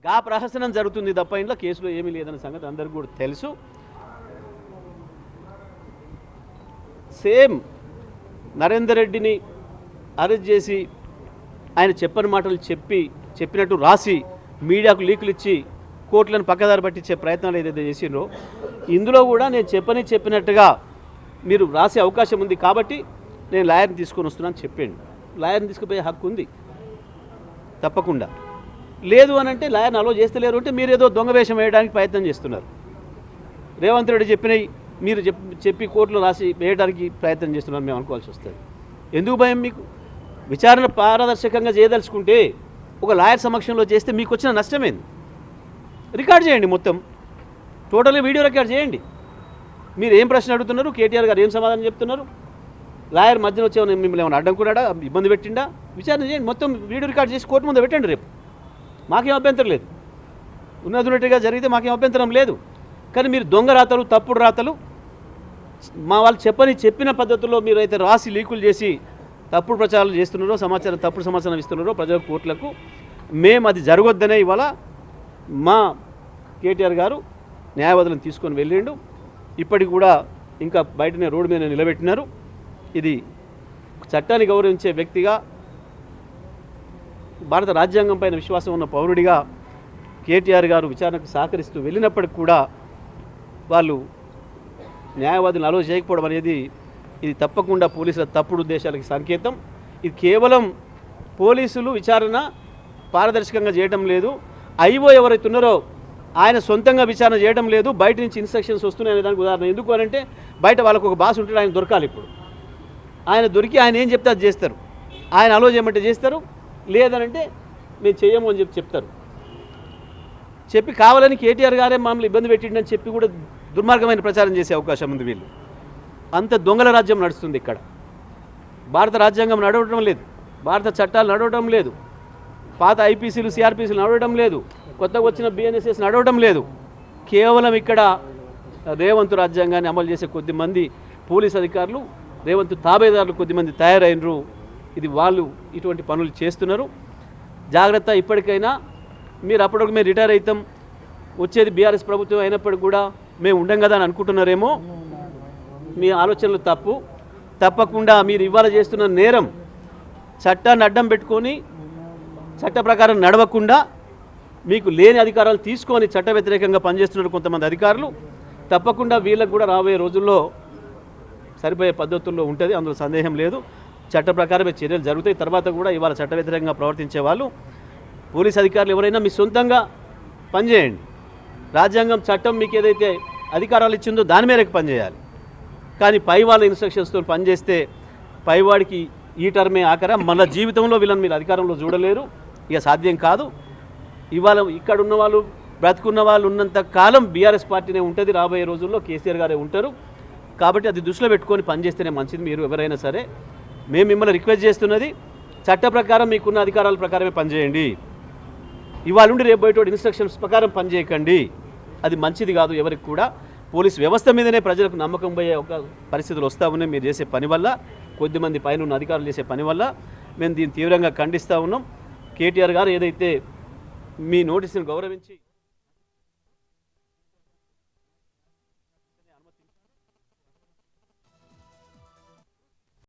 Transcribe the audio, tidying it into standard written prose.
గా ప్రహసనం జరుగుతుంది తప్ప ఇంట్లో కేసులో ఏమీ లేదన్న సంగతి అందరికీ కూడా తెలుసు. సేమ్ నరేందర్ రెడ్డిని అరెస్ట్ చేసి ఆయన చెప్పని మాటలు చెప్పినట్టు రాసి మీడియాకు లీకులు ఇచ్చి కోర్టులను పక్కదారి పట్టించే ప్రయత్నాలు ఏదైతే చేసిండ్రో ఇందులో కూడా నేను చెప్పినట్టుగా మీరు రాసే అవకాశం ఉంది కాబట్టి నేను లాయర్ని తీసుకొని వస్తున్నాను చెప్పండి. లాయర్ని తీసుకుపోయే హక్కు ఉంది తప్పకుండా. లేదు అని అంటే లాయర్ని అలో చేస్తలేరు అంటే మీరు ఏదో దొంగ వేషం వేయడానికి ప్రయత్నం చేస్తున్నారు. రేవంత్ రెడ్డి చెప్పినవి మీరు చెప్పి కోర్టులో రాసి వేయడానికి ప్రయత్నం చేస్తున్నారు మేము అనుకోవాల్సి వస్తుంది. ఎందుకు భయం మీకు? విచారణ పారదర్శకంగా చేయదలుచుకుంటే ఒక లాయర్ సమక్షంలో చేస్తే మీకు వచ్చిన నష్టమేంది? రికార్డ్ చేయండి, మొత్తం టోటల్గా వీడియో రికార్డ్ చేయండి. మీరు ఏం ప్రశ్న అడుగుతున్నారు, కేటీఆర్ గారు ఏం సమాధానం చెప్తున్నారు, లాయర్ మధ్యన వచ్చే మిమ్మల్ని ఏమైనా అడ్డంకున్నాడా, ఇబ్బంది పెట్టిండా, విచారణ చేయండి. మొత్తం వీడియో రికార్డ్ చేసి కోర్టు ముందు పెట్టండి. రేపు మాకేం అభ్యంతరం లేదు, ఉన్నట్టుగా జరిగితే మాకేం అభ్యంతరం లేదు. కానీ మీరు దొంగ రాతలు, తప్పుడు రాతలు మా వాళ్ళు చెప్పిన పద్ధతుల్లో మీరు అయితే రాసి లీకులు చేసి తప్పుడు ప్రచారాలు చేస్తున్నారో, తప్పుడు సమాచారం ఇస్తున్నారో ప్రజల కోర్టులకు, మేము అది జరగొద్దనే ఇవాళ మా కేటీఆర్ గారు న్యాయవాదులను తీసుకొని వెళ్ళిండు. ఇప్పటికి కూడా ఇంకా బయటనే రోడ్డు మీద నిలబెట్టినారు. ఇది చట్టాన్ని గౌరవించే వ్యక్తిగా, భారత రాజ్యాంగం పైన విశ్వాసం ఉన్న పౌరుడిగా కేటీఆర్ గారు విచారణకు సహకరిస్తూ వెళ్ళినప్పటికి కూడా వాళ్ళు న్యాయవాదులను అలో చేయకపోవడం అనేది ఇది తప్పకుండా పోలీసుల తప్పుడు ఉద్దేశాలకి సంకేతం. ఇది కేవలం పోలీసులు విచారణ పారదర్శకంగా చేయడం లేదు, ఐఓ ఎవరైతే ఉన్నారో ఆయన సొంతంగా విచారణ చేయడం లేదు, బయట నుంచి ఇన్స్ట్రక్షన్స్ వస్తున్నాయనే దానికి ఉదాహరణ. ఎందుకు అంటే బయట వాళ్ళకు ఒక బాస్ ఉంటాడు, ఆయన దొరకాలి. ఇప్పుడు ఆయన దొరికి ఆయన ఏం చెప్తే అది చేస్తారు. ఆయన అలో చేయమంటే చేస్తారు, లేదనంటే మేము చేయము అని చెప్తారు. చెప్పి కావాలని కేటీఆర్ గారే మమ్మల్ని ఇబ్బంది పెట్టిండని చెప్పి కూడా దుర్మార్గమైన ప్రచారం చేసే అవకాశం ఉంది. వీళ్ళు అంత దొంగల రాజ్యం నడుస్తుంది ఇక్కడ. భారత రాజ్యాంగం నడవడం లేదు, భారత చట్టాలు నడవడం లేదు, పాత ఐపీసీలు సిఆర్పీసీలు నడవడం లేదు, కొత్తగా వచ్చిన బిఎన్ఎస్ఎస్ నడవడం లేదు. కేవలం ఇక్కడ రేవంత్ రాజ్యాంగాన్ని అమలు చేసే కొద్దిమంది పోలీస్ అధికారులు, రేవంత్ తాబేదారులు కొద్దిమంది తయారైనరు. ఇది వాళ్ళు ఇటువంటి పనులు చేస్తున్నారు. జాగ్రత్త. ఇప్పటికైనా మీరు అప్పటికి మేము రిటైర్ అవుతాం, వచ్చేది బీఆర్ఎస్ ప్రభుత్వం అయినప్పటికి కూడా మేము ఉండం కదా అని అనుకుంటున్నారేమో. మీ ఆలోచనలు తప్పకుండా మీరు ఇవాళ చేస్తున్న నేరం చట్టాన్ని అడ్డం పెట్టుకొని చట్ట ప్రకారం నడవకుండా మీకు లేని అధికారాలు తీసుకొని చట్ట వ్యతిరేకంగా పనిచేస్తున్నారు కొంతమంది అధికారులు. తప్పకుండా వీళ్ళకు కూడా రాబోయే రోజుల్లో సరిపోయే పద్ధతుల్లో ఉంటుంది, అందులో సందేహం లేదు. చట్ట ప్రకారమే చర్యలు జరుగుతాయి. తర్వాత కూడా ఇవాళ చట్ట వ్యతిరేకంగా ప్రవర్తించే వాళ్ళు పోలీస్ అధికారులు ఎవరైనా మీ సొంతంగా పనిచేయండి. రాజ్యాంగం చట్టం మీకు ఏదైతే అధికారాలు ఇచ్చిందో దాని మేరకు పనిచేయాలి. కానీ పై వాళ్ళ ఇన్స్ట్రక్షన్స్తో పనిచేస్తే పైవాడికి ఈ టర్మే ఆఖరా, మన జీవితంలో వీళ్ళని మీరు అధికారంలో చూడలేరు. ఇక సాధ్యం కాదు. ఇవాళ ఇక్కడ ఉన్న వాళ్ళు, బ్రతుకున్న వాళ్ళు ఉన్నంత కాలం బీఆర్ఎస్ పార్టీనే ఉంటుంది. రాబోయే రోజుల్లో కేసీఆర్ గారే ఉంటారు. కాబట్టి అది దృష్టిలో పెట్టుకొని పనిచేస్తేనే మంచిది. మీరు ఎవరైనా సరే మేము మిమ్మల్ని రిక్వెస్ట్ చేస్తున్నది, చట్ట ప్రకారం మీకున్న అధికారాల ప్రకారమే పనిచేయండి. ఇవాళ నుండి రేపు బయట ఇన్స్ట్రక్షన్స్ ప్రకారం పనిచేయకండి. అది మంచిది కాదు ఎవరికి కూడా. పోలీస్ వ్యవస్థ మీదనే ప్రజలకు నమ్మకం పోయే ఒక పరిస్థితులు వస్తూ ఉన్నాయి మీరు చేసే పని వల్ల, కొద్దిమంది పైన ఉన్న అధికారులు చేసే పని వల్ల. మేము దీన్ని తీవ్రంగా ఖండిస్తూ ఉన్నాం. కేటీఆర్ గారు ఏదైతే మీ నోటీసును గౌరవించి